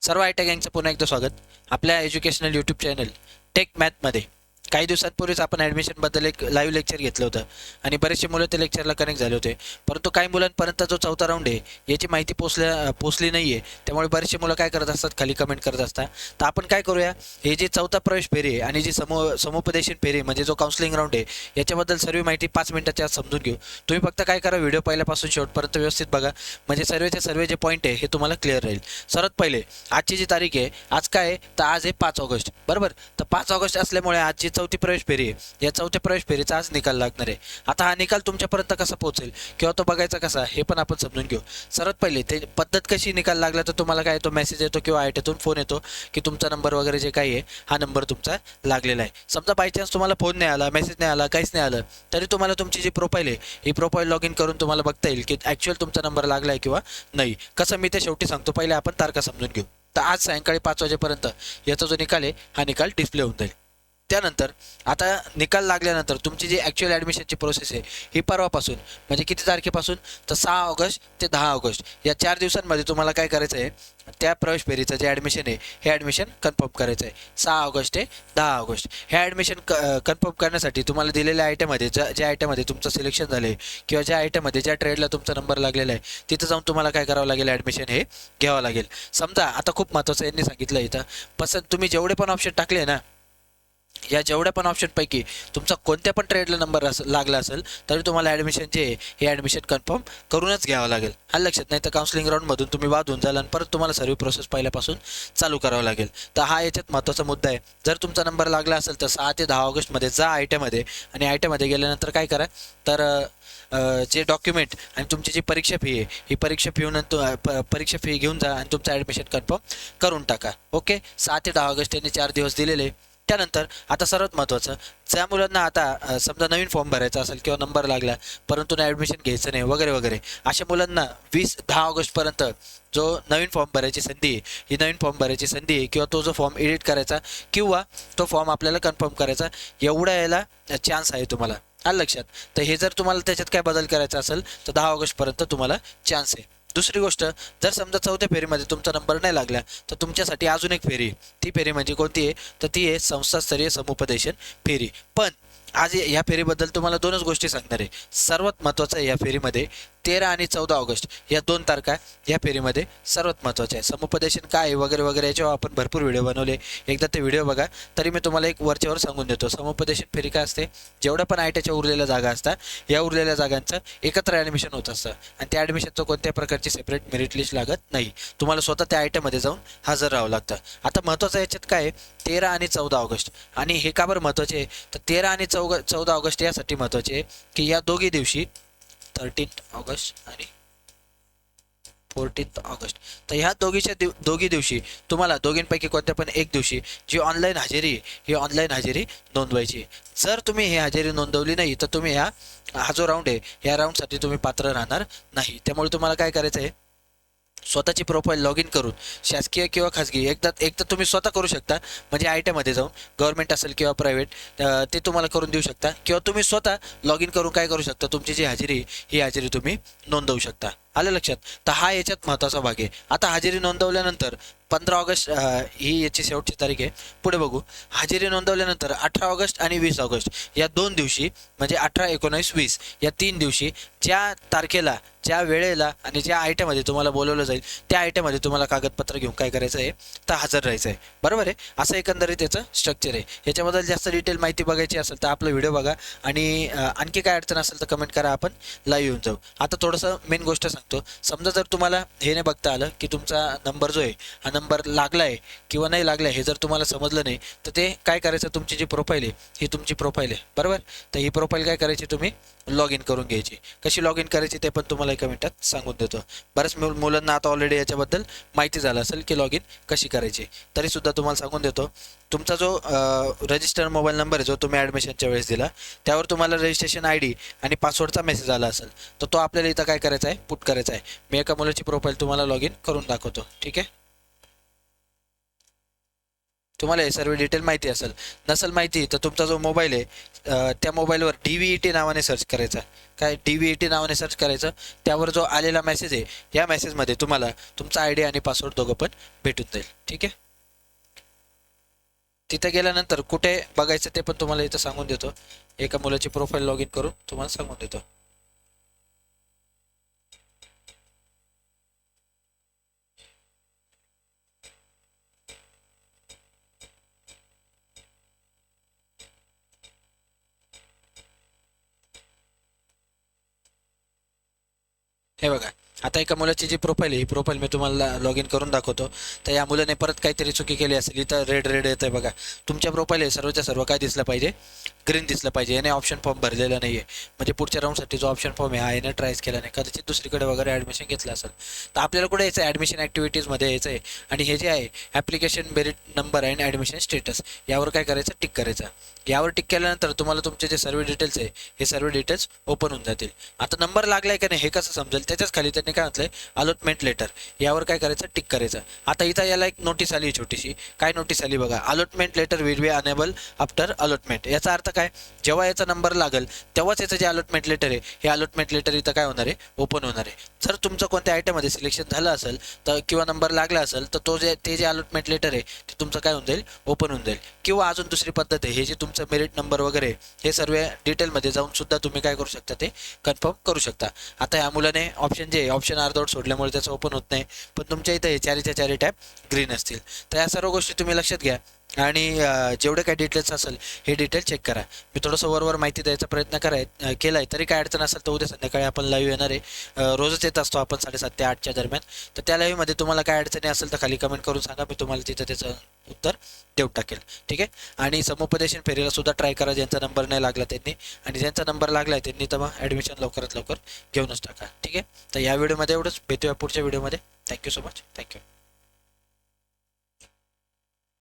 सर्व आयटी गँगचं पुन्हा एकदा स्वागत आपल्या एज्युकेशनल यूट्यूब चॅनल टेक मॅथमध्ये. काही दिवसांपूर्वीच आपण ॲडमिशनबद्दल एक लाईव्ह लेक्चर घेतलं होतं आणि बरेचसे मुलं त्या लेक्चरला कनेक्ट झाले होते, परंतु काही मुलांपर्यंत जो चौथा राऊंड आहे याची माहिती पोचली नाही आहे. त्यामुळे बरेचसे मुलं काय करत असतात, खाली कमेंट करत असतात. तर आपण काय करूया, हे जे चौथा प्रवेश फेरी आहे आणि जी समुपदेशन फेरी म्हणजे जो काउन्सिलिंग राऊंड आहे याच्याबद्दल सर्व माहिती 5 मिनिटाच्या आत समजून घेऊ. तुम्ही फक्त काय करा, व्हिडिओ पहिल्यापासून शेवटपर्यंत व्यवस्थित बघा, म्हणजे सर्व जे पॉईंट आहे हे तुम्हाला क्लिअर राहील. सर्वात पहिले आजची जी तारीख आहे, आज काय आहे तर आज आहे 5 ऑगस्ट, बरोबर. तर 5 ऑगस्ट असल्यामुळे आजची चौथी प्रवेश फेरी आहे, या चौथ्या प्रवेश फेरीचा आज निकाल लागणार आहे. आता हा निकाल तुमच्यापर्यंत कसा पोहोचेल किंवा तो बघायचा कसा हे पण आपण समजून घेऊ. सर्वात पहिले ते पद्धत कशी, निकाल लागला तर तुम्हाला काय येतो, मेसेज येतो किंवा आयटीतून फोन येतो की तुमचा नंबर वगैरे जे काही आहे हा नंबर तुमचा लागलेला आहे. समजा बाय चान्स तुम्हाला फोन नाही आला, मेसेज नाही आला, काहीच नाही आलं, तरी तुम्हाला तुमची जी प्रोफाईल आहे ही प्रोफाईल लॉग इन करून तुम्हाला बघता येईल की ॲक्च्युअल तुमचा नंबर लागला आहे किंवा नाही. कसं मी ते शेवटी सांगतो, पहिले आपण तारखा समजून घेऊ. तर आज सायंकाळी 5 वाजेपर्यंत याचा जो निकाल आहे हा निकाल डिस्प्ले होऊन जाईल. त्यानंतर आता निकाल लागल्यानंतर तुमची जी ॲक्च्युअल ॲडमिशनची प्रोसेस आहे ही परवापासून, म्हणजे किती तारखेपासून तर 6 ऑगस्ट ते 10 ऑगस्ट या 4 दिवसांमध्ये तुम्हाला काय करायचं आहे, त्या प्रवेश फेरीचं जे ॲडमिशन आहे हे ॲडमिशन कन्फर्म करायचं आहे. 6 ऑगस्ट ते 10 ऑगस्ट हे ॲडमिशन कन्फर्म करण्यासाठी तुम्हाला दिलेल्या आयटममध्ये ज्या आयटममध्ये तुमचं सिलेक्शन झालं आहे किंवा ज्या आयटममध्ये ज्या ट्रेडला तुमचा नंबर लागलेला आहे तिथं जाऊन तुम्हाला काय करावं लागेल, ॲडमिशन हे घ्यावं लागेल. समजा आता खूप महत्त्वाचं यांनी सांगितलं इथं, पसंत तुम्ही जेवढे पण ऑप्शन टाकले ना, या जेवढ्या पण ऑप्शनपैकी तुमचा कोणत्या पण ट्रेडला नंबर लागला असेल तरी तुम्हाला ॲडमिशन जे आहे हे ॲडमिशन कन्फर्म करूनच घ्यावं लागेल. हा लक्षात, नाही तर काउन्सिलिंग राऊंडमधून तुम्ही बाद होऊन जाल आणि परत तुम्हाला सर्व प्रोसेस पहिल्यापासून चालू करावं लागेल. तर हा याच्यात महत्त्वाचा मुद्दा आहे. जर तुमचा नंबर लागला असेल तर 6 ते 10 ऑगस्टमध्ये जा आयटीमध्ये, आणि आयटीमध्ये गेल्यानंतर काय करा तर जे डॉक्युमेंट आणि तुमची जी परीक्षा फी आहे ही परीक्षा फी घेऊन जा आणि तुमचं ॲडमिशन कन्फर्म करून टाका. ओके, 6 ते 10 ऑगस्ट यांनी 4 दिवस दिलेले. त्यानंतर आता सर्वात महत्त्वाचं, ज्या मुलांना आता समजा नवीन फॉर्म भरायचा असेल किंवा नंबर लागला परंतु ॲडमिशन घ्यायचं नाही वगैरे वगैरे, अशा मुलांना 10 ऑगस्टपर्यंत जो नवीन फॉर्म भरायची संधी आहे ही नवीन फॉर्म भरायची संधी आहे, किंवा तो जो फॉर्म एडिट करायचा किंवा तो फॉर्म आपल्याला कन्फर्म करायचा, एवढा याला चान्स आहे तुम्हाला. आलं लक्षात. तर हे जर तुम्हाला त्याच्यात काय बदल करायचा असेल तर 10 ऑगस्टपर्यंत तुम्हाला चान्स आहे. दुसरी गोष्ट, जर समजा चौथ्या फेरीमध्ये तुमचा नंबर नाही लागला तर तुमच्यासाठी अजून एक फेरी, ती फेरी म्हणजे कोणती आहे तर ती आहे संस्थास्तरीय समुपदेशन फेरी. पण आज या फेरीबद्दल तुम्हाला 2च गोष्टी सांगणार आहे. सर्वात महत्त्वाचं आहे या फेरीमध्ये 13 आणि 14 ऑगस्ट या 2 तारखा या फेरीमध्ये सर्वात महत्त्वाच्या आहे. समुपदेशन काय आहे वगैरे वगैरे याच्यावर आपण भरपूर व्हिडिओ बनवले, एकदा ते व्हिडिओ बघा. तरी मी तुम्हाला एक वरच्यावर सांगून देतो. समुपदेशन फेरी काय असते, जेवढ्या पण आयटीच्या उरलेल्या जागा असतात या उरलेल्या जागांचं एकत्र ॲडमिशन होत असतं आणि त्या ॲडमिशनचं कोणत्याही प्रकारची सेपरेट मेरिट लिस्ट लागत नाही. तुम्हाला स्वतः त्या आयटीमध्ये जाऊन हजर राहावं लागतं. आता महत्त्वाचं याच्यात काय आहे, 13 आणि 14 ऑगस्ट. आणि हे का बरं महत्त्वाचे आहे तर 13 आणि 14 ऑगस्ट यासाठी महत्त्वाचे आहे की या दोघी दिवशी 13 ऑगस्ट आणि 14 ऑगस्ट, तर ह्या दोघी दिवशी तुम्हाला दोघींपैकी कोणत्या पण एक दिवशी जी ऑनलाईन हजेरी आहे ही ऑनलाईन हजेरी नोंदवायची आहे. जर तुम्ही ही हजेरी नोंदवली नाही तर तुम्ही हा जो राऊंड आहे या राऊंडसाठी तुम्ही पात्र राहणार नाही. त्यामुळे तुम्हाला काय करायचं आहे, स्वतःची प्रोफाईल लॉग इन करून शासकीय किंवा खाजगी एकदा तुम्ही स्वतः करू शकता, म्हणजे आयटीमध्ये जाऊन गव्हर्नमेंट असेल किंवा प्रायव्हेट ते तुम्हाला करून देऊ शकता, किंवा तुम्ही स्वतः लॉग इन करून काय करू शकता, तुमची जी हजेरी ही हजेरी तुम्ही नोंदवू शकता. आलं लक्षात. तर हा याच्यात महत्त्वाचा भाग आहे. आता हजेरी नोंदवल्यानंतर 15 ऑगस्ट ही याची शेवटची तारीख आहे. पुढे बघू. हजेरी नोंदवल्यानंतर 18 ऑगस्ट आणि 20 ऑगस्ट या 2 दिवशी, म्हणजे 18, 19, 20 या 3 दिवशी ज्या तारखेला, ज्या वेळेला आणि ज्या आयटीमध्ये तुम्हाला बोलवलं जाईल त्या आयटीमध्ये तुम्हाला कागदपत्र घेऊन काय करायचं आहे तर हजर राहायचं आहे. बरोबर आहे. असं एकंदरीत याचं स्ट्रक्चर आहे. याच्याबद्दल जास्त डिटेल माहिती बघायची असेल तर आपला व्हिडिओ बघा, आणि आणखी काय अडचण असेल तर कमेंट करा, आपण लाईव्ह येऊन जाऊ. आता थोडंसं मेन गोष्ट सांगतो. समजा जर तुम्हाला हे नाही बघता आलं की तुमचा नंबर जो आहे हा नंबर लागला आहे किंवा नाही लागला आहे हे जर तुम्हाला समजलं नाही तर ते काय करायचं, तुमची जी प्रोफाईल आहे ही तुमची प्रोफाईल आहे, बरोबर. तर ही प्रोफाईल काय करायची, तुम्ही लॉग इन करून घ्यायची. कशी लॉग इन करायची ते पण तुम्हाला एका मिनिटात सांगून देतो. बऱ्याच मुलांना आता ऑलरेडी याच्याबद्दल माहिती झालं असेल की लॉग इन कशी करायची, तरीसुद्धा तुम्हाला सांगून देतो. तुमचा जो रजिस्टर मोबाईल नंबर आहे जो तुम्ही ॲडमिशनच्या वेळेस दिला त्यावर तुम्हाला रजिस्ट्रेशन ID आणि पासवर्डचा मेसेज आला असेल तर तो आपल्याला इथं काय करायचा आहे, पुट करायचा आहे. मी एका मुलाची प्रोफाईल तुम्हाला लॉग इन करून दाखवतो, ठीक आहे. तुम्हाला हे सर्व डिटेल माहिती असेल. नसेल माहिती तर तुमचा जो मोबाईल आहे त्या मोबाईलवर DVET नावाने सर्च करायचा. काय DVET नावाने सर्च करायचं, त्यावर जो आलेला मेसेज आहे या मेसेजमध्ये तुम्हाला तुमचा ID आणि पासवर्ड दोघं पण भेटून जाईल. ठीक आहे. तिथे गेल्यानंतर कुठे बघायचं ते पण तुम्हाला इथं सांगून देतो. एका मुलाची प्रोफाईल लॉग इन करून तुम्हाला सांगून देतो. हे बघा, आता एका मुलाची जी प्रोफाईल आहे ही प्रोफाईल मी तुम्हाला लॉग इन करून दाखवतो. तर या मुलाने परत काहीतरी चुकी केली असेल. इथं रेड रेड येत आहे बघा. तुमच्या प्रोफाईल आहे सर्वच्या सर्व काय दिसलं पाहिजे, ग्रीन दिसलं पाहिजे. याने ऑप्शन फॉर्म भरलेला नाही आहे, म्हणजे पुढच्या राऊंडसाठी जो ऑप्शन फॉर्म आहे हा याने ट्रायच केला नाही, कदाचित दुसरीकडे वगैरे ॲडमिशन घेतलं असेल. तर आपल्याला कुठे यायचं आहे, ॲडमिशन ॲक्टिव्हिटीजमध्ये यायचं आहे. आणि हे जे आहे application merit number and admission status, यावर काय करायचं, टिक करायचं. यावर टिक केल्यानंतर तुम्हाला तुमचे जे सर्व डिटेल्स आहे हे सर्व डिटेल्स ओपन होऊन जातील. आता नंबर लागलाय का नाही हे कसं समजेल, त्याच्याच खाली त्यांनी काय म्हटलंय, अलॉटमेंट लेटर, यावर काय करायचं, टिक करायचं. आता इथं याला एक नोटीस आली छोटीशी. काय नोटीस आली बघा, allotment letter will be enable after allotment. याचा अर्थ काय, जेव्हा याचा नंबर लागेल तेव्हाच याचं जे अलॉटमेंट लेटर आहे हे अलॉटमेंट लेटर इथं काय होणार आहे, ओपन होणार आहे. जर तुमचं कोणत्या आयटममध्ये सिलेक्शन झालं असेल तर किंवा नंबर लागला असेल तर ते जे अलॉटमेंट लेटर आहे ते तुमचं काय होऊन जाईल, ओपन होऊन जाईल. किंवा अजून दुसरी पद्धत आहे, हे जे तुमचं मेरिट नंबर वगैरे हे सर्व डिटेलमध्ये जाऊन सुद्धा तुम्ही काय करू शकता, ते कन्फर्म करू शकता. आता या मुलाने ऑप्शन जे ऑप्शन अर्धवट सोडल्यामुळे त्याचं ओपन होत नाही, पण तुमच्या इथं हे चारीच्या चारी टॅब ग्रीन असतील. तर या सर्व गोष्टी तुम्ही लक्षात घ्या आणि जेवढे काही डिटेल्स असेल हे डिटेल चेक करा. मी थोडंसं वरवर माहिती द्यायचा प्रयत्न केला आहे. तरी काय अडचण असेल तर उद्या संध्याकाळी आपण लाईव्ह येणार आहे. रोजच येत असतो आपण 7:30 ते 8च्या दरम्यान. तर त्या लाईव्हमध्ये तुम्हाला काय अडचणी असेल तर खाली कमेंट करून सांगा, मी तुम्हाला तिथं त्याचं उत्तर देऊन टाकेल. ठीक आहे. आणि समुपदेशन फेरीला सुद्धा ट्राय करा, ज्यांचा नंबर नाही लागला त्यांनी, आणि ज्यांचा नंबर लागला आहे त्यांनी तर मग ॲडमिशन लवकरात लवकर घेऊनच टाका. ठीक आहे. तर या व्हिडिओमध्ये एवढंच, भेटूया पुढच्या व्हिडिओमध्ये. Thank you so much. थँक्यू.